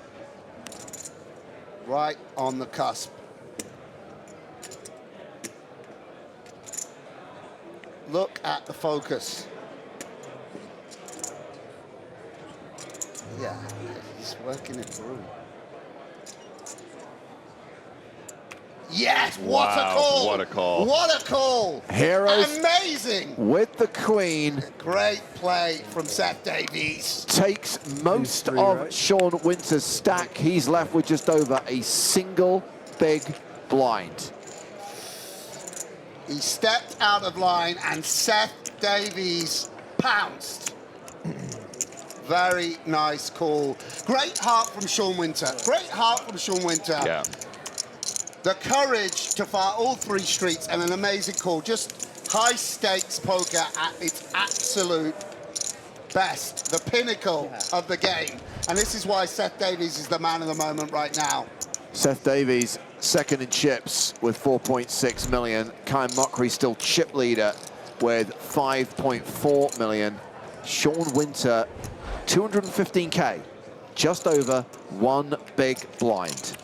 Right on the cusp. Look at the focus. Yeah, he's working it through. Yes, what a call!
What a call!
What a call!
Heroes
Amazing!
with the queen.
Great play from Seth Davies.
Takes most of Sean Winter's stack. He's left with just over a single big blind.
He stepped out of line and Seth Davies pounced. Very nice call. Great heart from Sean Winter. Great heart from Sean Winter.
Yeah.
The courage to fire all 3 streets and an amazing call. Just high stakes poker at its absolute best. The pinnacle of the game. And this is why Seth Davies is the man of the moment right now.
Seth Davies, second in chips with 4.6 million. Kyle Mockery still chip leader with 5.4 million. Sean Winter, 215K, just over 1 big blind.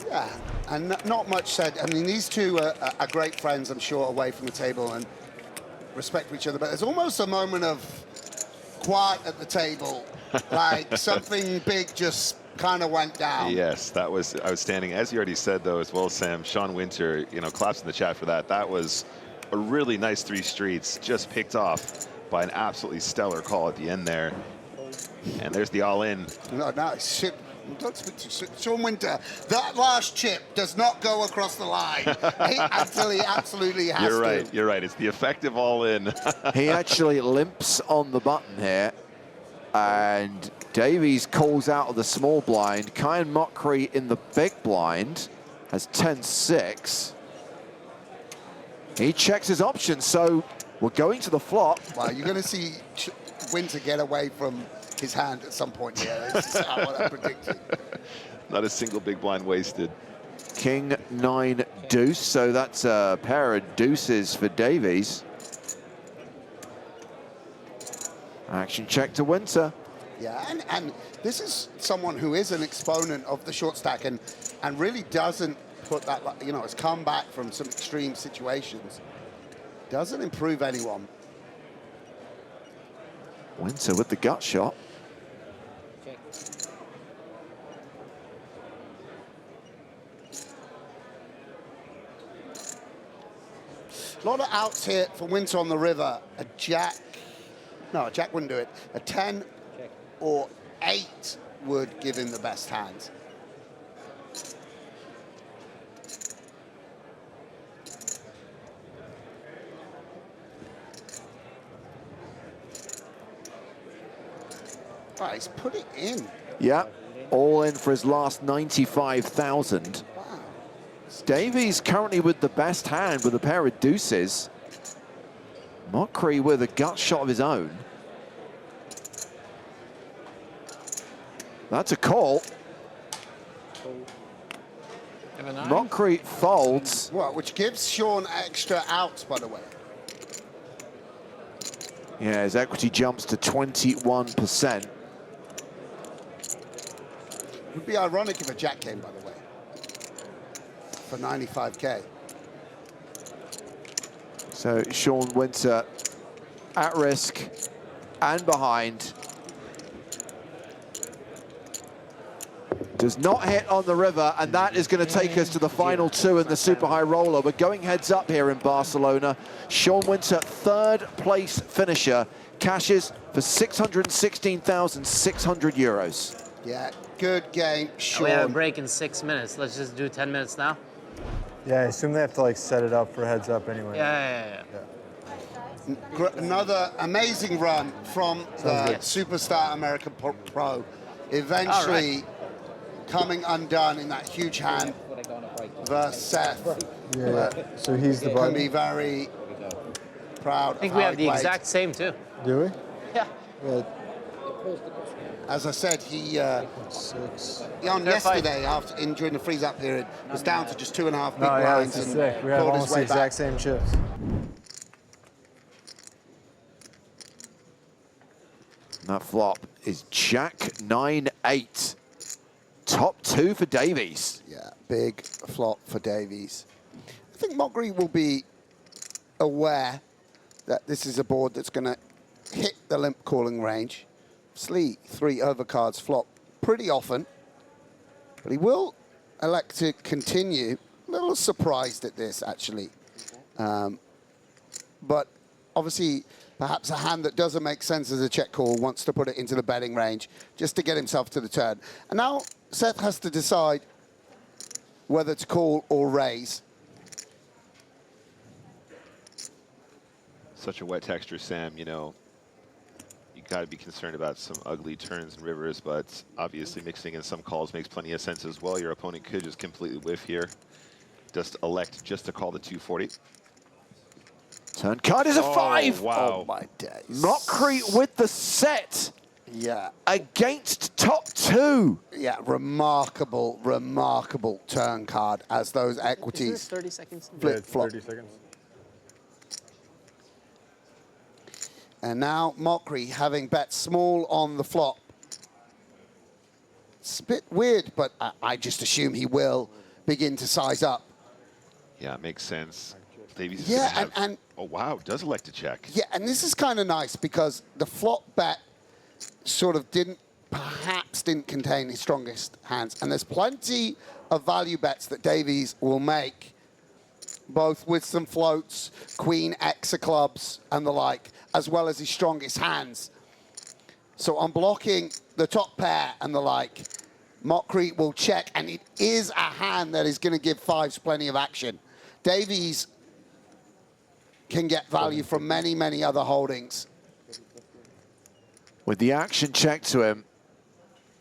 Yeah, and not much said. I mean, these two are great friends, I'm sure, away from the table and respect for each other. But there's almost a moment of quiet at the table, like something big just kind of went down.
Yes, that was outstanding. As you already said, though, as well, Sam, Sean Winter, you know, claps in the chat for that. That was a really nice 3 streets, just picked off by an absolutely stellar call at the end there. And there's the all-in.
No, don't speak to Sean Winter. That last chip does not go across the line until he absolutely has
You're right.
to.
You're right. It's the effective all-in.
He actually limps on the button here, and Davies calls out of the small blind. Kyan Mockery in the big blind has 10-6. He checks his options, so we're going to the flop.
Well, you're going to see Winter get away from his hand at some point here. This is what I'm predicting.
Not a single big blind wasted.
King 9 deuce, so that's a pair of deuces for Davies. Action check to Winter.
Yeah, and this is someone who is an exponent of the short stack and really doesn't put that, you know, has come back from some extreme situations. Doesn't improve anyone.
Winter with the gut shot.
A lot of outs here for Winter on the river. A jack, no, a jack wouldn't do it. A 10 or 8 would give him the best hand. Right, he's put it in.
Yeah, all in for his last 95,000.
Wow.
Davies currently with the best hand with a pair of deuces. Mockery with a gut shot of his own. That's a call. Mockery folds.
Well, which gives Sean extra outs, by the way.
Yeah, his equity jumps to 21%.
Would be ironic if a jack came, by the way, for 95K.
So Sean Winter at risk and behind. Does not hit on the river, and that is going to take us to the final 2 in the super high roller. We're going heads up here in Barcelona. Sean Winter, 3rd place finisher, cashes for 616,600 euros.
Yeah, good game, Sean.
We have a break in 6 minutes. Let's just do 10 minutes now.
Yeah, I assume they have to like set it up for heads up anyway.
Yeah.
Another amazing run from the Superstar American Pro. eventually coming undone in that huge hand versus Seth.
Yeah. So he's the
Can
button.
be very proud.
I think we have the exact same too.
Do we?
Yeah.
Yeah.
As I said, he on
Fair
yesterday during the freeze-up period was down to just 2.5 big
No, yeah,
blinds
this is
and
sick. We have
pulled his
almost the
way
exact
back.
same chips.
That flop is Jack 9-8. Top 2 for Davies.
Yeah, big flop for Davies. I think Mockery will be aware that this is a board that's going to hit the limp calling range. Obviously, 3 overcards flop pretty often, but he will elect to continue. A little surprised at this, actually. But obviously, perhaps a hand that doesn't make sense as a check call wants to put it into the betting range just to get himself to the turn. And now Seth has to decide whether to call or raise.
Such a wet texture, Sam. You know, you got to be concerned about some ugly turns and rivers, but obviously mixing in some calls makes plenty of sense as well. Your opponent could just completely whiff here. Just elect just to call the 240.
Turn card is a 5.
Wow.
Oh my days.
Mockery with the set.
Yeah.
Against top 2.
Yeah, remarkable, remarkable turn card as those equities
Is this 30 seconds?
flip-flop.
30 seconds.
And now Mockery having bet small on the flop. It's a bit weird, but I just assume he will begin to size up.
Yeah, it makes sense. Davies is
Yeah,
gonna have,
and
oh wow, does elect to check.
yeah, and this is kind of nice because the flop bet sort of perhaps didn't contain his strongest hands. And there's plenty of value bets that Davies will make, both with some floats, queen, X of clubs, and the like, as well as his strongest hands. So on blocking the top pair and the like, Mockery will check, and it is a hand that is going to give 5s plenty of action. Davies can get value from many, many other holdings.
With the action check to him,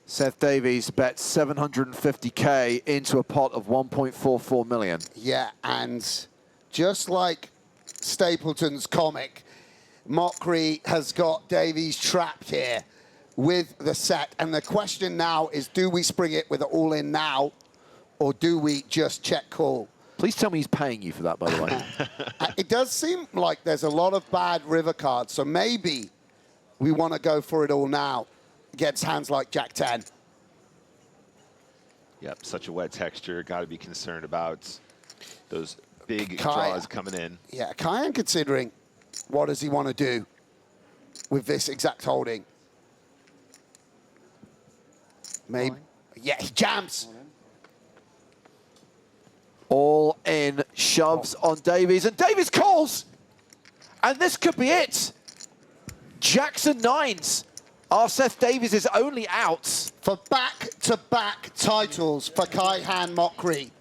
Seth Davies bets 750K into a pot of 1.44 million.
Yeah, and just like Stapleton's comic, Mockery has got Davies trapped here with the set. And the question now is, do we spring it with it all in now, or do we just check call?
Please tell me he's paying you for that, by the way.
It does seem like there's a lot of bad river cards, so maybe we want to go for it all now against hands like Jack 10.
Yep, such a wet texture. Got to be concerned about those big
Kai-
draws coming in.
Yeah, Kyan considering what does he want to do with this exact holding. Maybe, yeah, he jams.
All in, shoves on Davies, and Davies calls! And this could be it. Jackson 9s are Seth Davies' only outs.
For back-to-back titles for Kai-Han Mockery.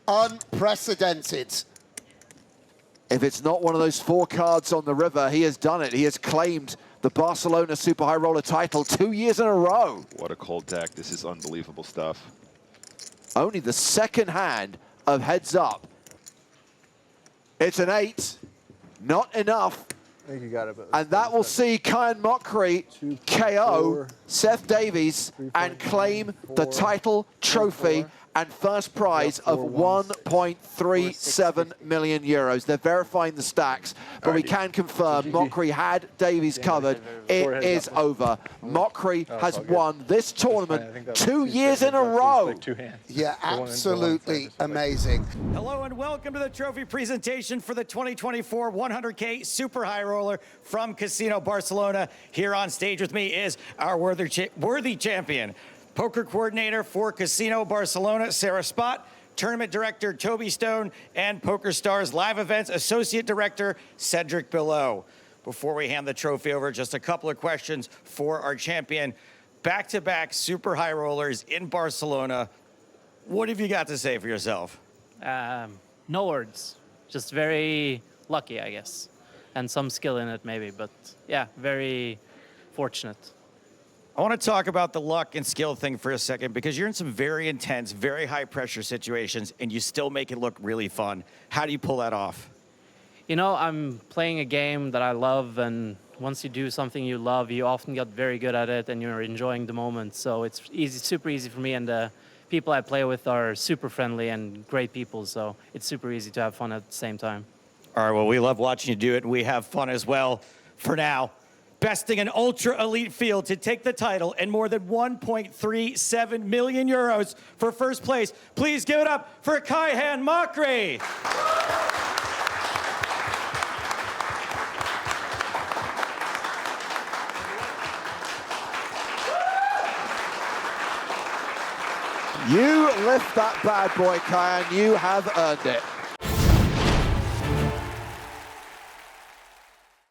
Unprecedented.
If it's not one of those 4 cards on the river, he has done it. He has claimed the Barcelona Super High Roller title 2 years in a row.
What a cold deck. This is unbelievable stuff.
Only the second hand of heads up. It's an 8. Not enough.
I think you got it. But
And that will see Kyan Mockery KO Seth Davies and claim the title trophy and first prize of 1.37 million euros. They're verifying the stacks, but we can confirm Mockery had Davies covered. It is over. Mockery has won this tournament 2 years in a row.
Yeah, absolutely amazing.
Hello and welcome to the trophy presentation for the 2024 100K Super High Roller from Casino Barcelona. Here on stage with me is our worthy champion, poker coordinator for Casino Barcelona, Sarah Spott, tournament director, Toby Stone, and PokerStars Live Events Associate Director, Cedric Below. Before we hand the trophy over, just a couple of questions for our champion. Back-to-back super high rollers in Barcelona. What have you got to say for yourself?
No words. Just very lucky, I guess. And some skill in it, maybe. But yeah, very fortunate.
I want to talk about the luck and skill thing for a second because you're in some very intense, very high pressure situations and you still make it look really fun. How do you pull that off?
You know, I'm playing a game that I love, and once you do something you love, you often get very good at it and you're enjoying the moment. So it's easy, super easy for me, and the people I play with are super friendly and great people, so it's super easy to have fun at the same time.
All right, well, we love watching you do it, and we have fun as well. For now, besting an ultra elite field to take the title and more than 1.37 million euros for first place. Please give it up for Kaihan Makri.
You lift that bad boy, Kaihan. You have earned it.